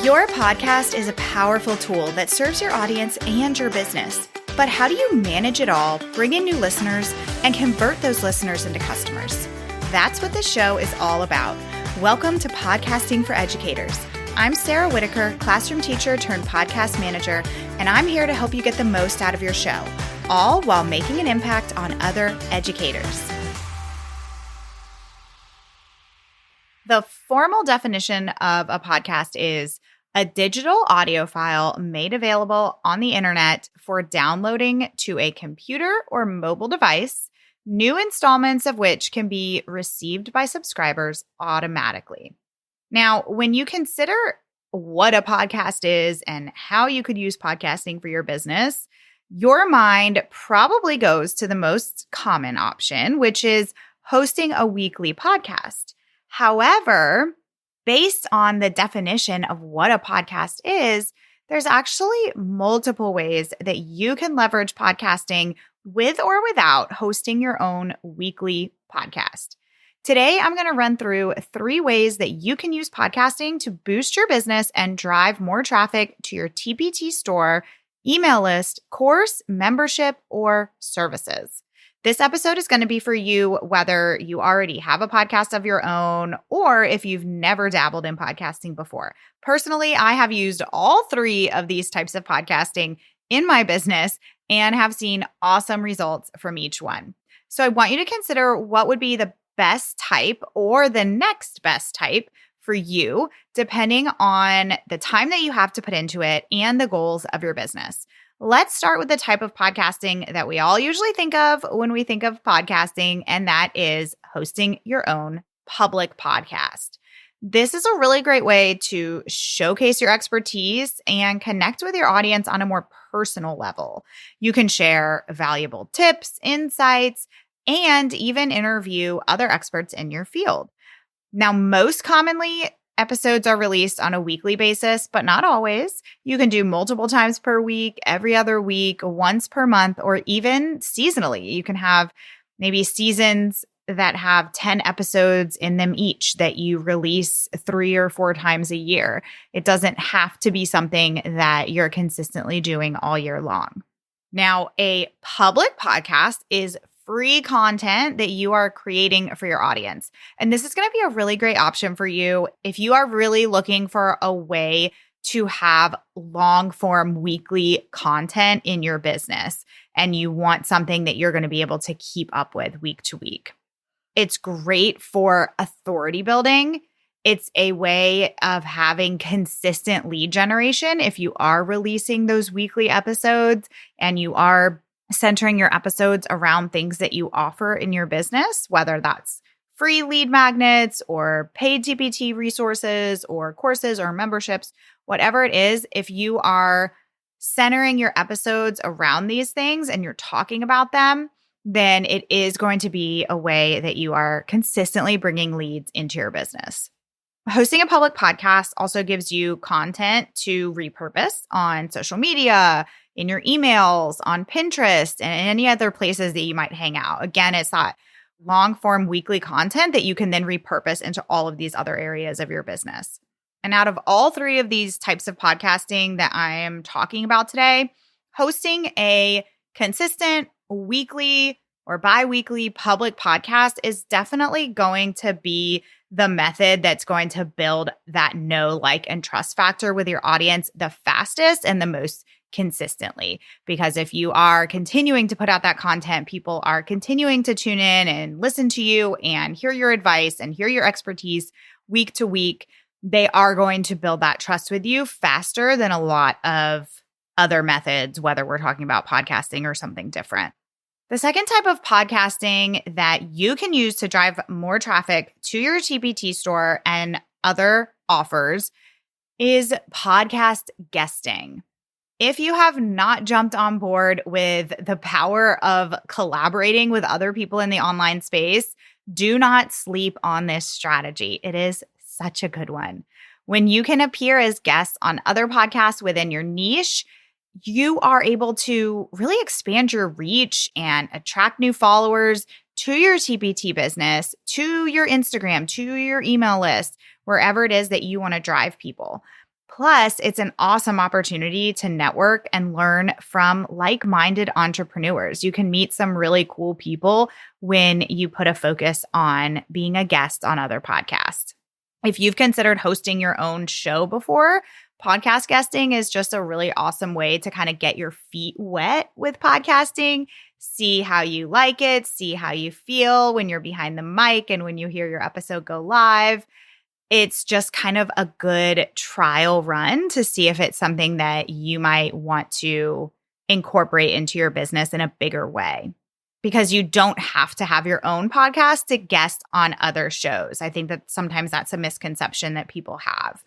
Your podcast is a powerful tool that serves your audience and your business. But how do you manage it all, bring in new listeners, and convert those listeners into customers? That's what this show is all about. Welcome to Podcasting for Educators. I'm Sarah Whitaker, classroom teacher turned podcast manager, and I'm here to help you get the most out of your show, all while making an impact on other educators. The formal definition of a podcast is a digital audio file made available on the internet for downloading to a computer or mobile device, new installments of which can be received by subscribers automatically. Now, when you consider what a podcast is and how you could use podcasting for your business, your mind probably goes to the most common option, which is hosting a weekly podcast. However, based on the definition of what a podcast is, there's actually multiple ways that you can leverage podcasting with or without hosting your own weekly podcast. Today, I'm going to run through 3 ways that you can use podcasting to boost your business and drive more traffic to your TPT store, email list, course, membership, or services. This episode is going to be for you whether you already have a podcast of your own or if you've never dabbled in podcasting before. Personally, I have used all 3 of these types of podcasting in my business and have seen awesome results from each one. So I want you to consider what would be the best type or the next best type for you, depending on the time that you have to put into it and the goals of your business. Let's start with the type of podcasting that we all usually think of when we think of podcasting, and that is hosting your own public podcast. This is a really great way to showcase your expertise and connect with your audience on a more personal level. You can share valuable tips, insights, and even interview other experts in your field. Now, most commonly, episodes are released on a weekly basis, but not always. You can do multiple times per week, every other week, once per month, or even seasonally. You can have maybe seasons that have 10 episodes in them each that you release 3 or 4 times a year. It doesn't have to be something that you're consistently doing all year long. Now, a public podcast is free content that you are creating for your audience. And this is going to be a really great option for you if you are really looking for a way to have long-form weekly content in your business and you want something that you're going to be able to keep up with week to week. It's great for authority building. It's a way of having consistent lead generation if you are releasing those weekly episodes and you are centering your episodes around things that you offer in your business, whether that's free lead magnets or paid TPT resources or courses or memberships, whatever it is, if you are centering your episodes around these things and you're talking about them, then it is going to be a way that you are consistently bringing leads into your business. Hosting a public podcast also gives you content to repurpose on social media, in your emails, on Pinterest, and any other places that you might hang out. Again, it's that long-form weekly content that you can then repurpose into all of these other areas of your business. And out of all 3 of these types of podcasting that I am talking about today, hosting a consistent weekly or bi-weekly public podcast is definitely going to be the method that's going to build that know, like, and trust factor with your audience the fastest and the most consistently. Because if you are continuing to put out that content, people are continuing to tune in and listen to you and hear your advice and hear your expertise week to week, they are going to build that trust with you faster than a lot of other methods, whether we're talking about podcasting or something different. The second type of podcasting that you can use to drive more traffic to your TPT store and other offers is podcast guesting. If you have not jumped on board with the power of collaborating with other people in the online space, do not sleep on this strategy. It is such a good one. When you can appear as guests on other podcasts within your niche, you are able to really expand your reach and attract new followers to your TPT business, to your Instagram, to your email list, wherever it is that you want to drive people. Plus, it's an awesome opportunity to network and learn from like-minded entrepreneurs. You can meet some really cool people when you put a focus on being a guest on other podcasts. If you've considered hosting your own show before, podcast guesting is just a really awesome way to kind of get your feet wet with podcasting, see how you like it, see how you feel when you're behind the mic and when you hear your episode go live. It's just kind of a good trial run to see if it's something that you might want to incorporate into your business in a bigger way. Because you don't have to have your own podcast to guest on other shows. I think that sometimes that's a misconception that people have.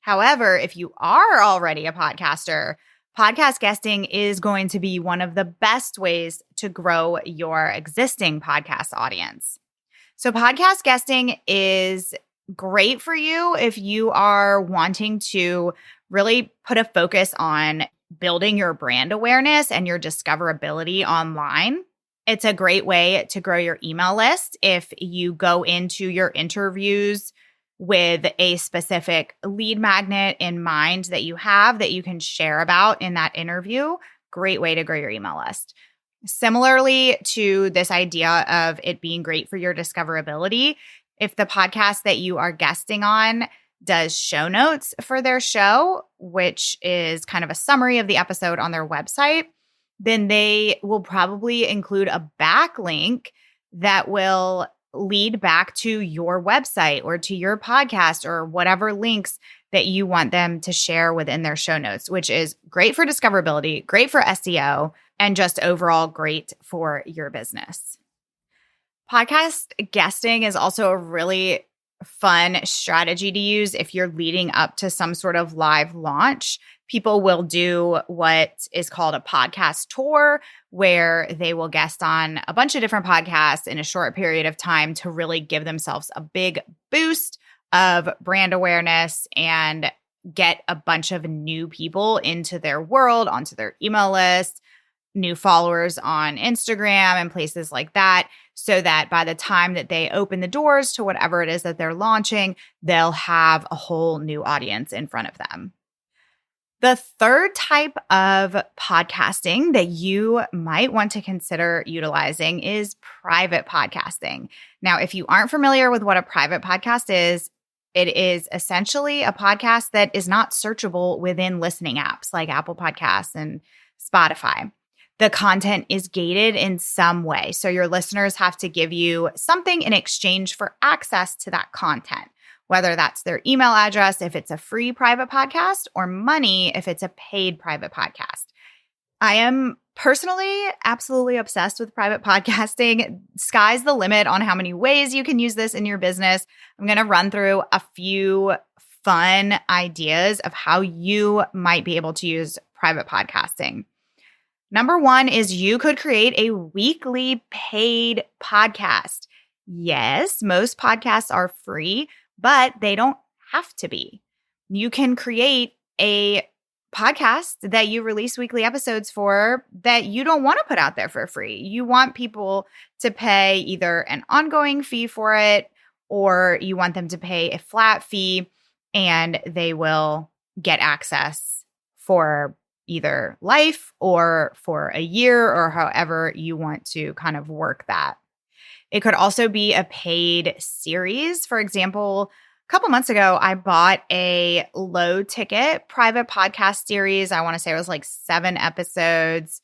However, if you are already a podcaster, podcast guesting is going to be one of the best ways to grow your existing podcast audience. So podcast guesting is great for you if you are wanting to really put a focus on building your brand awareness and your discoverability online. It's a great way to grow your email list if you go into your interviews with a specific lead magnet in mind that you have that you can share about in that interview. Great way to grow your email list. Similarly to this idea of it being great for your discoverability, if the podcast that you are guesting on does show notes for their show, which is kind of a summary of the episode on their website, then they will probably include a backlink that will lead back to your website or to your podcast or whatever links that you want them to share within their show notes, which is great for discoverability, great for SEO, and just overall great for your business. Podcast guesting is also a really fun strategy to use if you're leading up to some sort of live launch. People will do what is called a podcast tour, where they will guest on a bunch of different podcasts in a short period of time to really give themselves a big boost of brand awareness and get a bunch of new people into their world, onto their email list, new followers on Instagram and places like that, so that by the time that they open the doors to whatever it is that they're launching, they'll have a whole new audience in front of them. The third type of podcasting that you might want to consider utilizing is private podcasting. Now, if you aren't familiar with what a private podcast is, it is essentially a podcast that is not searchable within listening apps like Apple Podcasts and Spotify. The content is gated in some way. So your listeners have to give you something in exchange for access to that content, whether that's their email address if it's a free private podcast or money if it's a paid private podcast. I am personally absolutely obsessed with private podcasting. Sky's the limit on how many ways you can use this in your business. I'm going to run through a few fun ideas of how you might be able to use private podcasting. Number one is you could create a weekly paid podcast. Yes, most podcasts are free, but they don't have to be. You can create a podcast that you release weekly episodes for that you don't want to put out there for free. You want people to pay either an ongoing fee for it, or you want them to pay a flat fee and they will get access for either life or for a year or however you want to kind of work that. It could also be a paid series. For example, a couple months ago, I bought a low ticket private podcast series. I want to say it was like 7 episodes,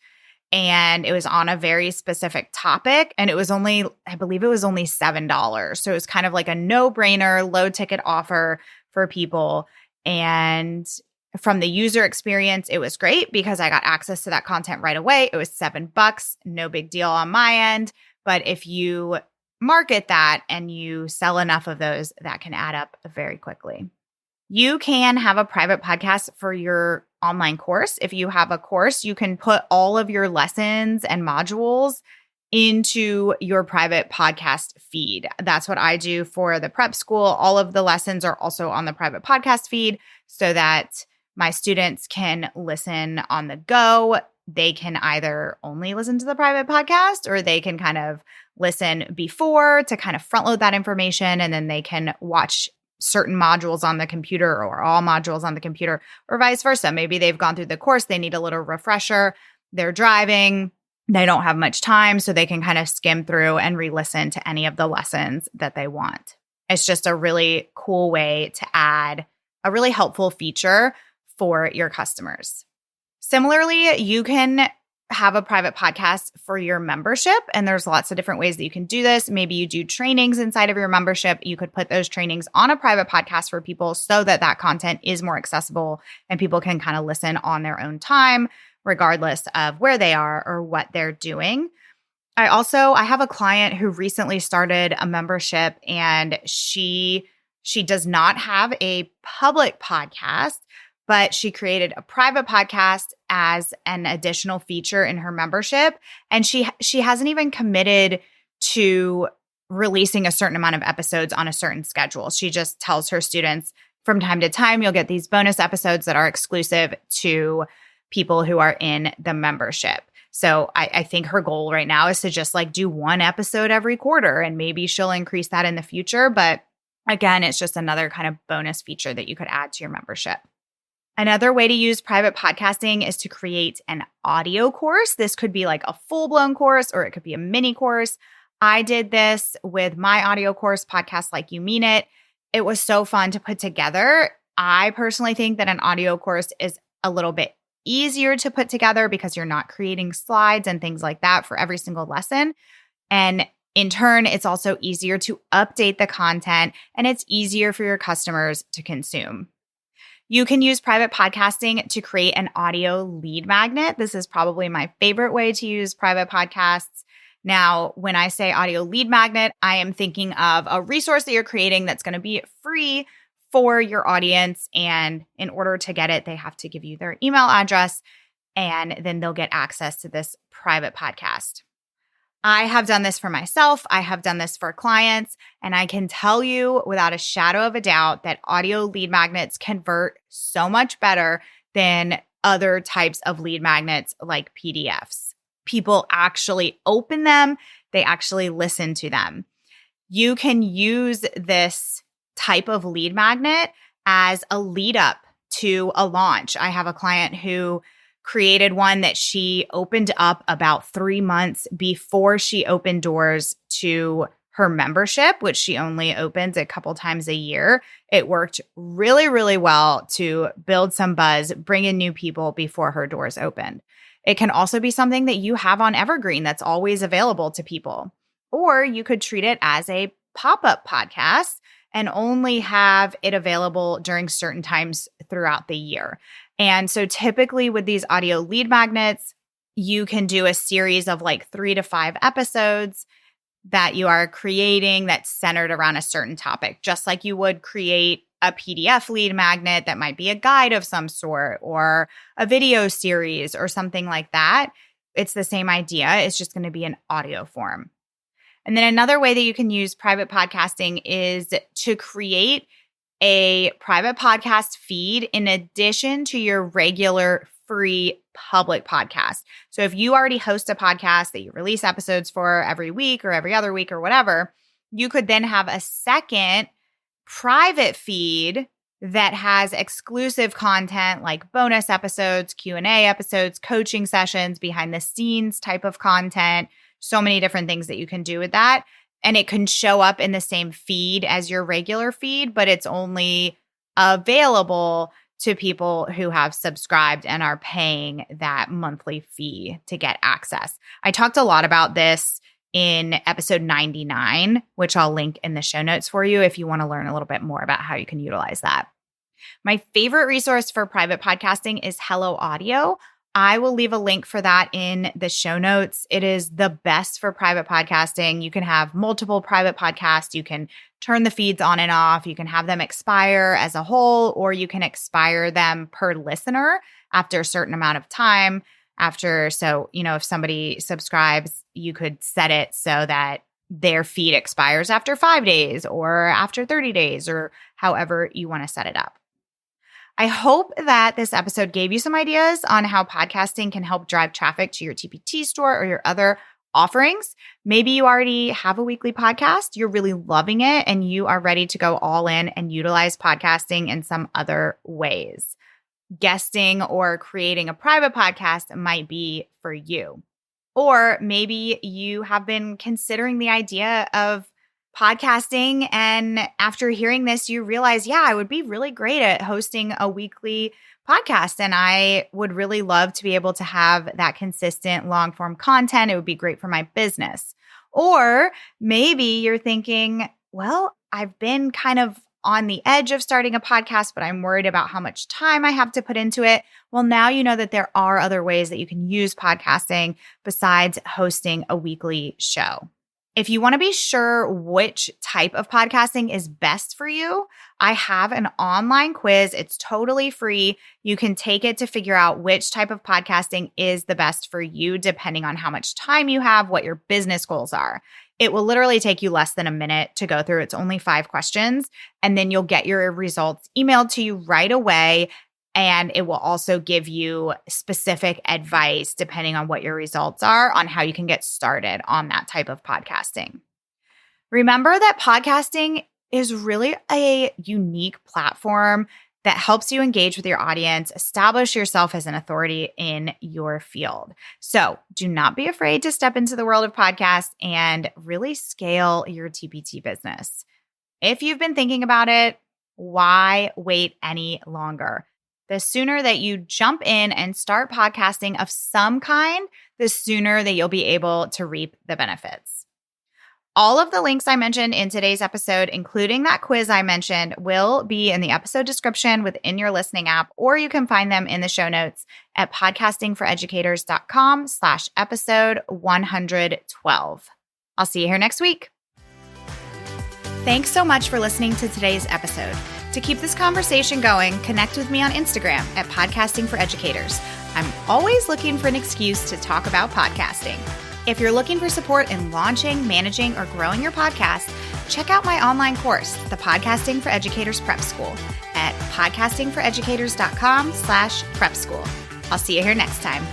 and it was on a very specific topic. And it was only, I believe it was only $7. So it was kind of like a no-brainer, low ticket offer for people. And from the user experience, it was great because I got access to that content right away. It was $7, no big deal on my end. But if you market that and you sell enough of those, that can add up very quickly. You can have a private podcast for your online course. If you have a course, you can put all of your lessons and modules into your private podcast feed. That's what I do for the prep school. All of the lessons are also on the private podcast feed so that my students can listen on the go. They can either only listen to the private podcast or they can kind of listen before to kind of front load that information, and then they can watch certain modules on the computer or all modules on the computer, or vice versa. Maybe they've gone through the course, they need a little refresher, they're driving, they don't have much time, so they can kind of skim through and re-listen to any of the lessons that they want. It's just a really cool way to add a really helpful feature for your customers. Similarly, you can have a private podcast for your membership, and there's lots of different ways that you can do this. Maybe you do trainings inside of your membership. You could put those trainings on a private podcast for people so that that content is more accessible and people can kind of listen on their own time, regardless of where they are or what they're doing. I have a client who recently started a membership, and she does not have a public podcast, but she created a private podcast as an additional feature in her membership. And she hasn't even committed to releasing a certain amount of episodes on a certain schedule. She just tells her students, from time to time, you'll get these bonus episodes that are exclusive to people who are in the membership. So I think her goal right now is to just like do one episode every quarter, and maybe she'll increase that in the future. But again, it's just another kind of bonus feature that you could add to your membership. Another way to use private podcasting is to create an audio course. This could be like a full-blown course, or it could be a mini course. I did this with my audio course, Podcast Like You Mean It. It was so fun to put together. I personally think that an audio course is a little bit easier to put together because you're not creating slides and things like that for every single lesson. And in turn, it's also easier to update the content, and it's easier for your customers to consume. You can use private podcasting to create an audio lead magnet. This is probably my favorite way to use private podcasts. Now, when I say audio lead magnet, I am thinking of a resource that you're creating that's going to be free for your audience. And in order to get it, they have to give you their email address, and then they'll get access to this private podcast. I have done this for myself. I have done this for clients, and I can tell you without a shadow of a doubt that audio lead magnets convert so much better than other types of lead magnets like PDFs. People actually open them. They actually listen to them. You can use this type of lead magnet as a lead up to a launch. I have a client who created one that she opened up about 3 months before she opened doors to her membership, which she only opens a couple times a year. It worked really, really well to build some buzz, bring in new people before her doors opened. It can also be something that you have on Evergreen that's always available to people. Or you could treat it as a pop-up podcast and only have it available during certain times throughout the year. And so typically with these audio lead magnets, you can do a series of like 3 to 5 episodes that you are creating that's centered around a certain topic, just like you would create a PDF lead magnet that might be a guide of some sort or a video series or something like that. It's the same idea. It's just going to be in audio form. And then another way that you can use private podcasting is to create a private podcast feed in addition to your regular free public podcast. So if you already host a podcast that you release episodes for every week or every other week or whatever, you could then have a second private feed that has exclusive content like bonus episodes, Q&A episodes, coaching sessions, behind the scenes type of content, so many different things that you can do with that. And it can show up in the same feed as your regular feed, but it's only available to people who have subscribed and are paying that monthly fee to get access. I talked a lot about this in episode 99, which I'll link in the show notes for you if you want to learn a little bit more about how you can utilize that. My favorite resource for private podcasting is Hello Audio. I will leave a link for that in the show notes. It is the best for private podcasting. You can have multiple private podcasts. You can turn the feeds on and off. You can have them expire as a whole, or you can expire them per listener after a certain amount of time. So, if somebody subscribes, you could set it so that their feed expires after 5 days or after 30 days or however you want to set it up. I hope that this episode gave you some ideas on how podcasting can help drive traffic to your TPT store or your other offerings. Maybe you already have a weekly podcast, you're really loving it, and you are ready to go all in and utilize podcasting in some other ways. Guesting or creating a private podcast might be for you. Or maybe you have been considering the idea of podcasting, and after hearing this, you realize, yeah, I would be really great at hosting a weekly podcast, and I would really love to be able to have that consistent long form content. It would be great for my business. Or maybe you're thinking, well, I've been kind of on the edge of starting a podcast, but I'm worried about how much time I have to put into it. Well, now you know that there are other ways that you can use podcasting besides hosting a weekly show. If you want to be sure which type of podcasting is best for you, I have an online quiz. It's totally free. You can take it to figure out which type of podcasting is the best for you, depending on how much time you have, what your business goals are. It will literally take you less than a minute to go through. It's only 5 questions, and then you'll get your results emailed to you right away. And it will also give you specific advice depending on what your results are on how you can get started on that type of podcasting. Remember that podcasting is really a unique platform that helps you engage with your audience, establish yourself as an authority in your field. So do not be afraid to step into the world of podcasts and really scale your TPT business. If you've been thinking about it, why wait any longer? The sooner that you jump in and start podcasting of some kind, the sooner that you'll be able to reap the benefits. All of the links I mentioned in today's episode, including that quiz I mentioned, will be in the episode description within your listening app, or you can find them in the show notes at podcastingforeducators.com/episode 112. I'll see you here next week. Thanks so much for listening to today's episode. To keep this conversation going, connect with me on Instagram at Podcasting for Educators. I'm always looking for an excuse to talk about podcasting. If you're looking for support in launching, managing, or growing your podcast, check out my online course, the Podcasting for Educators Prep School, at podcastingforeducators.com/prep school. I'll see you here next time.